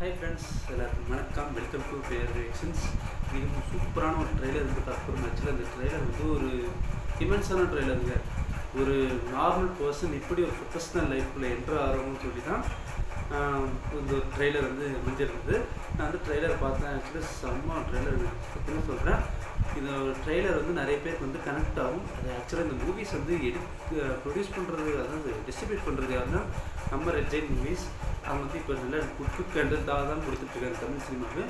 Hi friends, எல்லாருக்கும் வணக்கம். Welcome to பேர் ரியாக்ஷன்ஸ். இது சூப்பரான ஒரு ட்ரெய்லர் இருந்து பார்க்குறோம். ஆக்சுவலாக இந்த ட்ரெய்லர் வந்து ஒரு இமென்ஸான ட்ரெய்லருங்க. ஒரு நார்மல் பர்சன் இப்படி ஒரு ப்ரொஃபஷ்னல் லைஃப்பில் என்ட்ரு ஆகிறோம்னு சொல்லி தான் இந்த ஒரு ட்ரெய்லர் வந்து அமைஞ்சிருந்தது. நான் வந்து ட்ரெய்லர் பார்த்தேன். ஆக்சுவலாக செம்ம ட்ரெய்லர் சத்தியமாக சொல்கிறேன். இந்த ட்ரெய்லர் வந்து நிறைய பேருக்கு வந்து கனெக்ட் ஆகும். அது ஆக்சுவலாக இந்த மூவிஸ் வந்து ப்ரொடியூஸ் பண்ணுறது, அதாவது டிஸ்ட்ரிபியூட் பண்ணுறது யாருன்னா நம்ம ரெட் ஜெயின் மூவிஸ். அவங்க வந்து இப்போ நல்ல குட் கண்டென்ட்டாக தான் கொடுத்துட்ருக்காங்க தமிழ் சினிமாவுக்கு.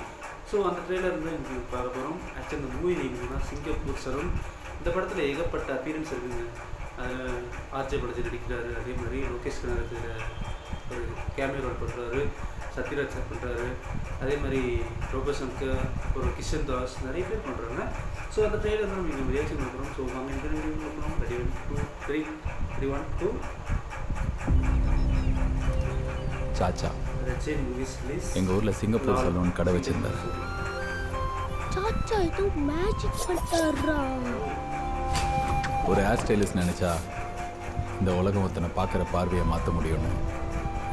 ஸோ அந்த ட்ரெய்லர் வந்து எனக்கு பார்க்க போகிறோம். ஆக்சுவலாக இந்த மூவி நேம்னா சிங்கப்பூர் சரம். இந்த படத்தில் ஏகப்பட்ட அப்பியரன்ஸ் இருக்குதுங்க. அதில் ஆர்ஜே படத்தில் நடிக்கிறாரு. அதே மாதிரி லோகேஷ் கனகத்தில் ஒரு கேமியோ ரோல் பண்ணுறாரு. சத்யராஜ் சார் பண்ணுறாரு. அதே மாதிரி ரோபசங்கர், அப்புறம் கிஷன் தாஸ், நிறைய பேர் பண்ணுறாங்க. ஸோ அந்த ட்ரெய்லர் தான் நம்ம ரியாக்ஷன் பண்ணுறோம். ஸோ வாங்க இந்த வீடியோ பண்ணுறோம். ரெடி 1 2 3 3 1 2. சாச்சா எங்கள் ஊரில் சிங்கப்பூர் சலூன் கடை வச்சிருந்தார். சாச்சா ஏதோ மேஜிக் பண்ணிட்டாரா? ஒரு ஹேர் ஸ்டைலிஸ்ட் நினச்சா இந்த உலகம் ஒருத்தனை பார்க்குற பார்வையை மாற்ற முடியும்னு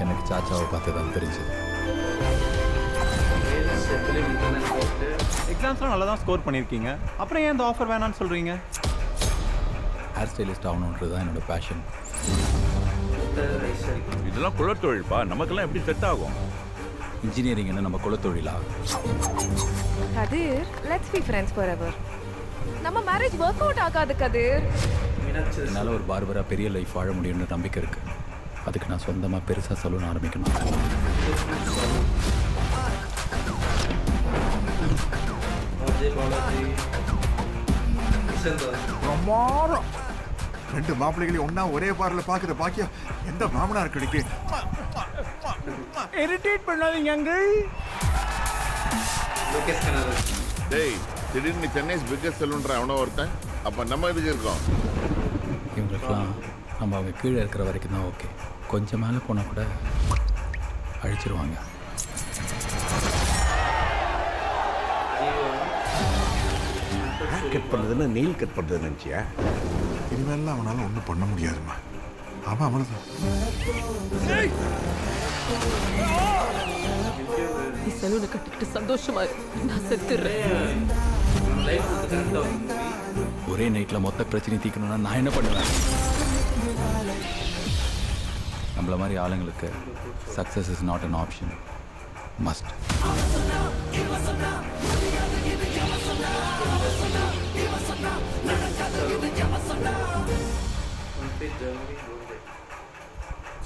எனக்கு சாச்சாவை பார்த்து தான் தெரிஞ்சது. எக்ஸாம்ஸ்லாம் நல்லா தான் ஸ்கோர் பண்ணியிருக்கீங்க, அப்புறம் ஏன் இந்த ஆஃபர் வேணான்னு சொல்கிறீங்க? ஹேர் ஸ்டைலிஸ்ட் ஆகணுன்றது தான் என்னோடய பேஷன். இதெல்லாம் குலத்தொழில்ப்பா, நமக்கெல்லாம் எப்படி செட் ஆகும்? இன்ஜினியரிங் என்ன நம்ம குலத்தொழிலா? கதிர், லெட்ஸ் பி ஃப்ரெண்ட்ஸ் ஃபாரெவர். நம்ம மேரேஜ் ஒர்க் அவுட் ஆகாது கதிர். என்னால் ஒரு பார்பராக பெரிய லைஃப் வாழ முடியும்னு நம்பிக்கை இருக்குது. அதுக்கு நான் சொந்தமாக பெருசாக சலூன் ஆரம்பிக்கணும். பிரமாதம். 2 மாப்பிள்ளைகளையும் ஒன்னா ஒரே பார்ல பாக்குற பாக்கியம் எந்த மாமனார் கிடைக்கு? இரிட்டேட் பண்ணாதீங்க அங்கிள். லோகேஷ் கனகராஜ். டேய், திடீர்னு சென்னை பிக்கஸ்ட் சலூன்ற அவனோ ஒருத்தன். அப்போ நம்ம எதுக்கு இருக்கோம்? இவங்களுக்கெல்லாம் நம்ம அவங்க கீழே இருக்கிற வரைக்கும் தான் ஓகே. கொஞ்சம் மேலே போனால் கூட அழிச்சிருவாங்க. கட் பண்ணுறதுன்னா நெயில் கட் பண்ணுறது நினச்சியா? இனிமேலாம் அவனால ஒன்றும் பண்ண முடியாதுமா. அவன் அவ்வளோதான். நீ சலூனை கட்டிக்கிட்டு சந்தோஷமா இரு. நான் செத்துறேன். லைஃப் வந்து கனெக்ட் ஆகும். ஒரே நைட்டில் மொத்த பிரச்சனை தீர்க்கணும்னா நான் என்ன பண்ணுவேன்? நம்மள மாதிரி ஆளுங்களுக்கு success is not an option, must.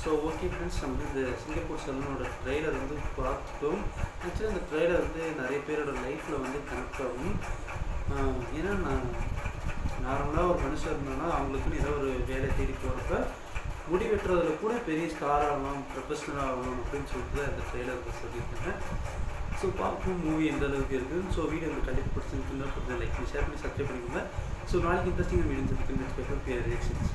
So okay friends, நம்ம இந்த சிங்கப்பூர் சலூனோட ட்ரெய்லர் வந்து பார்த்துட்டோம். ஆக்சுவலாக இந்த ட்ரெய்லர் வந்து நிறைய பேரோட லைஃப்பில் வந்து கனெக்ட் ஆகும். ஏன்னா நான் நார்மலாக ஒரு மனுஷன் இருந்தோன்னா அவங்களுக்குன்னு ஏதோ ஒரு வேலை தேடி போகிறப்ப முடி வெட்டுறதுல கூட பெரிய ஸ்டார் ஆகலாம், ப்ரொஃபஷ்னல் ஆகலாம் அப்படின்னு சொல்லிட்டு தான் இந்த ட்ரெய்லர் சொல்லியிருக்காங்க. ஸோ பார்ப்போம் மூவி எந்த அளவுக்கு இருக்குது. ஸோ வீடியோ உங்களுக்கு கண்டிப்பாக பிடிச்சிருக்குன்னா லைக் ஷேர் பண்ணி சப்ஸ்கிரைப் பண்ணிக்கோங்க. ஸோ நாளைக்கு இன்ட்ரெஸ்டிங்காக வீடியோ சொல்லிட்டு ரியாக்ஷன்ஸ்.